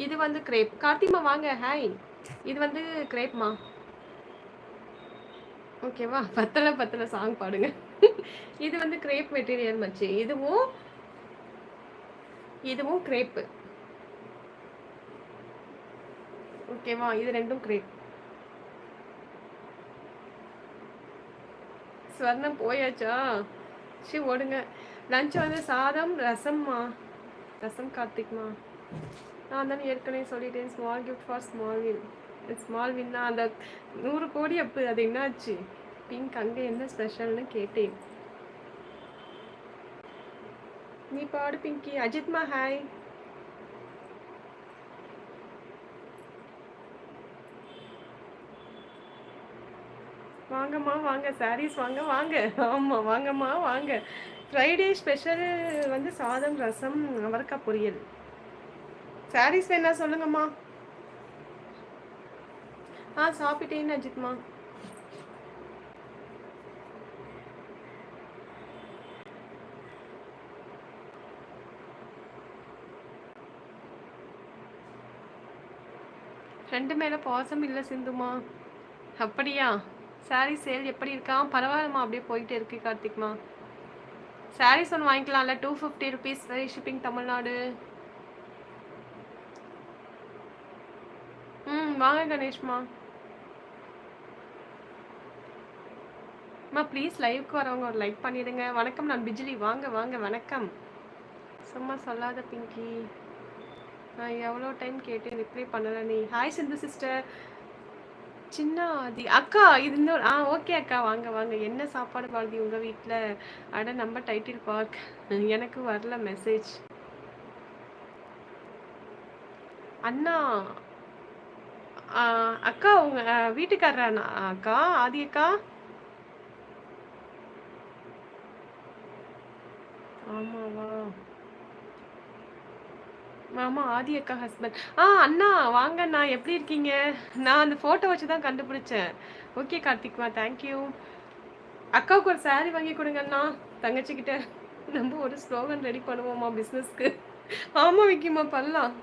இது வந்து கிரேப். கார்த்திமா வாங்க. ஹாய். இது வந்து கிரேப்மா. ஓகேவா? பத்தல பத்தல சாங் பாடுங்க. இது வந்து கிரேப் மெட்டீரியல் மச்சி. இதுவும் கிரேப். ஓகேவா? இது ரெண்டும் கிரேப். ஸ்வர்ணம் போயாச்சா? சரி ஓடுங்க. லஞ்ச் வந்து சாதம் ரசம்மா. ரசம் கார்த்திக்மா. நான் தானே ஏற்கனவே சொல்லிட்டேன். Small gift for small win. Small வின்னா அந்த 100 கோடி அப்பு அது என்னாச்சு? பிங்க் அங்கே என்ன ஸ்பெஷல்னு கேட்டேன். நீ பாடு பிங்கி. அஜித்மா ஹாய். வாங்கம்மா வாங்க. சாரீஸ் வாங்க வாங்க. ஆமாம் வாங்கம்மா வாங்க. ஃப்ரைடே ஸ்பெஷல் வந்து சாதம் ரசம் அவரைக்காய் பொரியல். சாரீஸ் வேணா சொல்லுங்கம்மா. சாப்பிட்டேன்னு அஜித்மா. ஃப்ரெண்டு மேலே பாசம் இல்லை சிந்துமா. அப்படியா? சாரீ சேல் எப்படி இருக்கா? பரவாயில்லம்மா, அப்படியே போயிட்டு இருக்கு கார்த்திக்மா. சாரீஸ் ஒன்று வாங்கிக்கலாம்ல. 250 ருபீஸ் ஃப்ரீ ஷிப்பிங் தமிழ்நாடு. வாங்க கணேஷ்மா. ப்ளீஸ் லைவ்க்கு வரவங்க ஒரு லைக் பண்ணிடுங்க. வணக்கம், நான் பிஜிலி. வாங்க வாங்க வணக்கம். சும்மா சொல்லாத பிங்கி. நான் எவ்வளோ டைம் கேட்டேன், ரிப்ளை பண்ணல நீ. ஹாய் சிந்து சிஸ்டர். சின்ன ஆதி அக்கா. இது இன்னொரு ஓகே அக்கா. வாங்க வாங்க. என்ன சாப்பாடு பாரதி உங்கள் வீட்டில்? அட நம்ம டைட்டில் பார்க். எனக்கு வரல மெசேஜ். அண்ணா அக்கா உங்க வீட்டுக்காரரா அக்கா? ஆதி அக்கா. ஆமாவா? ஆமா ஆதி அக்கா ஹஸ்பண்ட். அண்ணா வாங்க அண்ணா. எப்படி இருக்கீங்க? நான் அந்த ஃபோட்டோ வச்சு தான் கண்டுபிடிச்சேன். ஓகே கார்த்திக்மா, தேங்க்யூ. அக்காவுக்கு ஒரு சாரீ வாங்கி கொடுங்க அண்ணா. தங்கச்சிக்கிட்ட நம்ம ஒரு ஸ்லோகன் ரெடி பண்ணுவோமா பிஸ்னஸ்க்கு? ஆமாம் விக்கிமா பண்ணலாம்.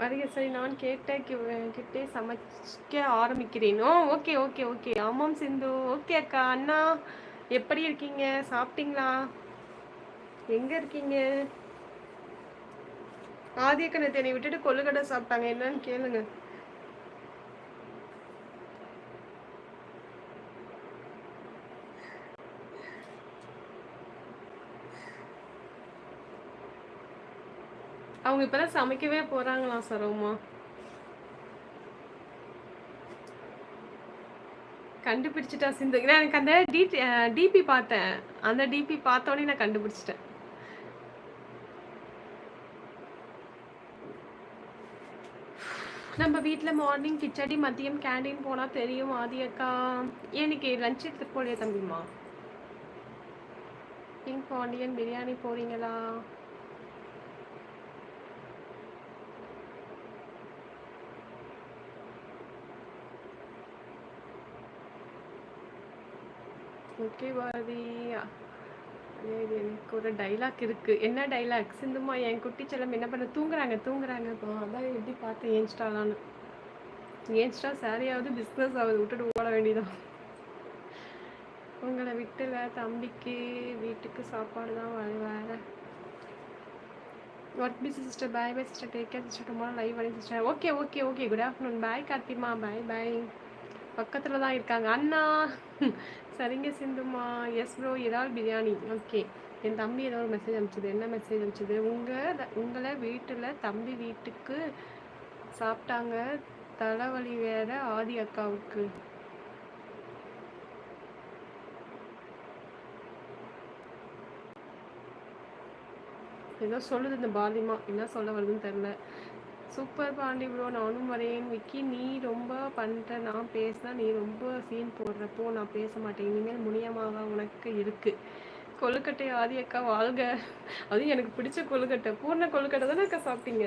வருக. சரி, நான் கிட்டே சமைக்க ஆரம்பிக்கிறேன். Okay okay okay. ஆமாம் சிந்து. ஓகே அக்கா. அண்ணா எப்படி இருக்கீங்க? சாப்பிட்டீங்களா? எங்க இருக்கீங்க? ஆதியக்கா நேற்று என்னை விட்டுட்டு கொள்ளுக்கடை சாப்பிட்டாங்க. என்னன்னு கேளுங்க. அவங்க இப்பதான் சமைக்கவே போறாங்களாம் சரோமா. கண்டுபிடிச்சிட்டா சிந்து. எனக்கு அந்த டிபி பார்த்தேன். அந்த டிபி பார்த்தோன்னே நான் கண்டுபிடிச்சிட்டேன். நம்ம வீட்டில் மார்னிங் கிச்சடி, மதியம் கேண்டீன் போனால் தெரியும் ஆதி அக்கா. எனக்கு லஞ்ச் எடுத்துட்டு போலையே தம்பிமா. பிங்க் பாண்டியன் பிரியாணி போறீங்களா? ஓகே பாரதி. எனக்கு ஒரு டைலாக் இருக்கு. என்ன டைலாக் சிந்துமா? என் குட்டி செல்லம் என்ன பண்ண? தூங்குறாங்க அதான் எப்படி பார்த்தேன் ஏன்ஸ்டாலான்னு. ஏன்ஸ்டா சாரியாவது பிஸ்னஸ் ஆகுது. விட்டுட்டு ஓட வேண்டியதான். உங்களை விட்டுல தம்பிக்கு வீட்டுக்கு சாப்பாடு தான் வேற. Work busy sister. Bye bye sister. Take care sister. Tomorrow live வரேன் sister. Okay okay okay. Good afternoon. Bye கார்த்திமா. Bye bye. பக்கத்தில் தான் இருக்காங்க அண்ணா. சரிங்க சிந்துமா. S bro. இறால் பிரியாணி. ஓகே. என் தம்பி ஏதோ ஒரு மெசேஜ் அனுப்பிச்சது. என்ன மெசேஜ் அனுப்பிச்சது? உங்களை வீட்டில் தம்பி வீட்டுக்கு சாப்பிட்டாங்க. தலைவலி வேற ஆதி அக்காவுக்கு. ஏதோ சொல்லுது இந்த பாலிமா. என்ன சொல்ல வருதுன்னு தெரில. Super Pandi bro. நானும் வரேன். விக்கி நீ ரொம்ப பண்ணுற. நான் பேசினா நீ ரொம்ப சீன் போடுறப்போ நான் பேச மாட்டேன். இனிமேல் முனியமாக உனக்கு இருக்கு. கொழுக்கட்டை ஆதி அக்கா வாழ்க. அதுவும் எனக்கு பிடிச்ச கொழுக்கட்டை. பூர்ண கொழுக்கட்டை தானே அக்கா சாப்பிட்டீங்க?